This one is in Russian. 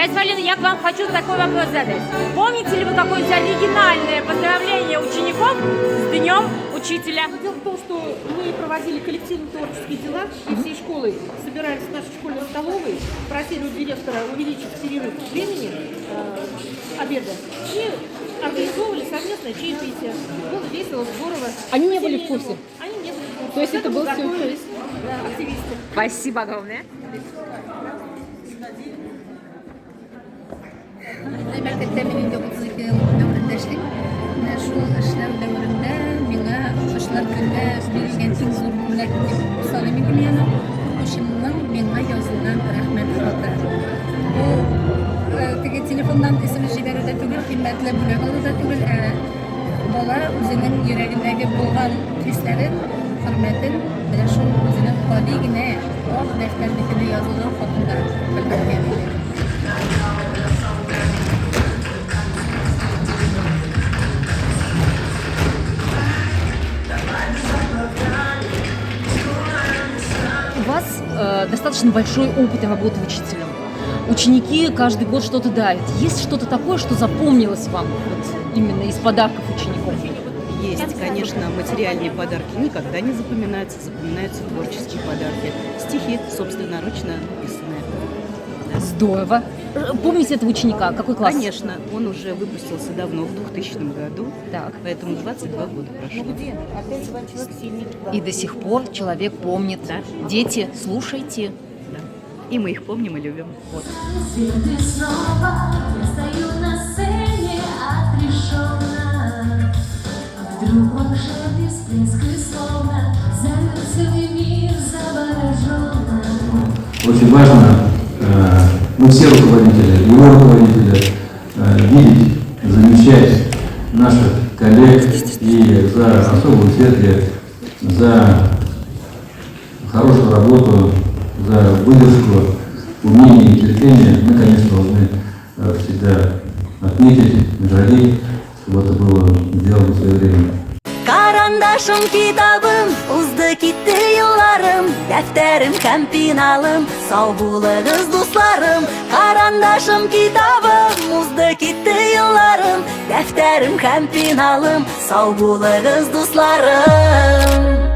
Князь Валина, я к вам хочу такой вопрос задать. Помните ли вы какое-то оригинальное поздравление учеников с Днем Учителя? Дело в том, что мы проводили коллективные творческие дела, и всей школой собирались в нашей школьной столовой, просили у директора увеличить перерыв времени обеда и организовывали совместное чаепитие. Было весело, здорово. Они не были в курсе? Они не были в курсе. То есть это был готовились, активисты. Спасибо огромное. Мәктәптә минем 9 ел дәверләштек. Шул эшләр дәверендә миңа укучылар көнгә бирелгән иң зур бүләк дип саныйм инде мин аны. Укучымның миңа язылган рәхмәт хаты. Бу теге телефоннан SMS җибәрүдә түгел, кыйммәтле бүләк алуда түгел, бала үзенең йөрәгендәге булган хисләрен, хөрмәтен менә шул үзенең гади генә ак дәфтәрдә язылган хатында белдергән иде. У вас достаточно большой опыт работы учителем. Ученики каждый год что-то дарят. Есть что-то такое, что запомнилось вам вот, именно из подарков учеников? Есть, конечно, материальные подарки никогда не запоминаются, запоминаются творческие подарки. Стихи собственноручно написанные. Здорово. Помните этого ученика? Какой класс? Конечно, он уже выпустился давно, в 2000 году, Так. поэтому 22 года прошло. Опять вам человек сильный. И до сих пор человек помнит. Да. Дети, слушайте. Да. И мы их помним и любим. Вот. Ты снова, я стою на сцене отрешенно. Вдруг волшебный всплеск и словно замер целый мир завороженно. Очень важно, мы все руководители, его руководители, видеть, замечать наших коллег и за особые усердие, за хорошую работу, за выдержку, умение и терпение мы, конечно, должны всегда отметить, наградить, чтобы это было сделано в свое время. Карандашым, китабым, узды китте елларым, дәфтәрем һәм пеналым, сау булыгыз дусларым. Карандашым, китабым, узды китте елларым, дәфтәрем һәм пеналым, сау булыгыз дусларым.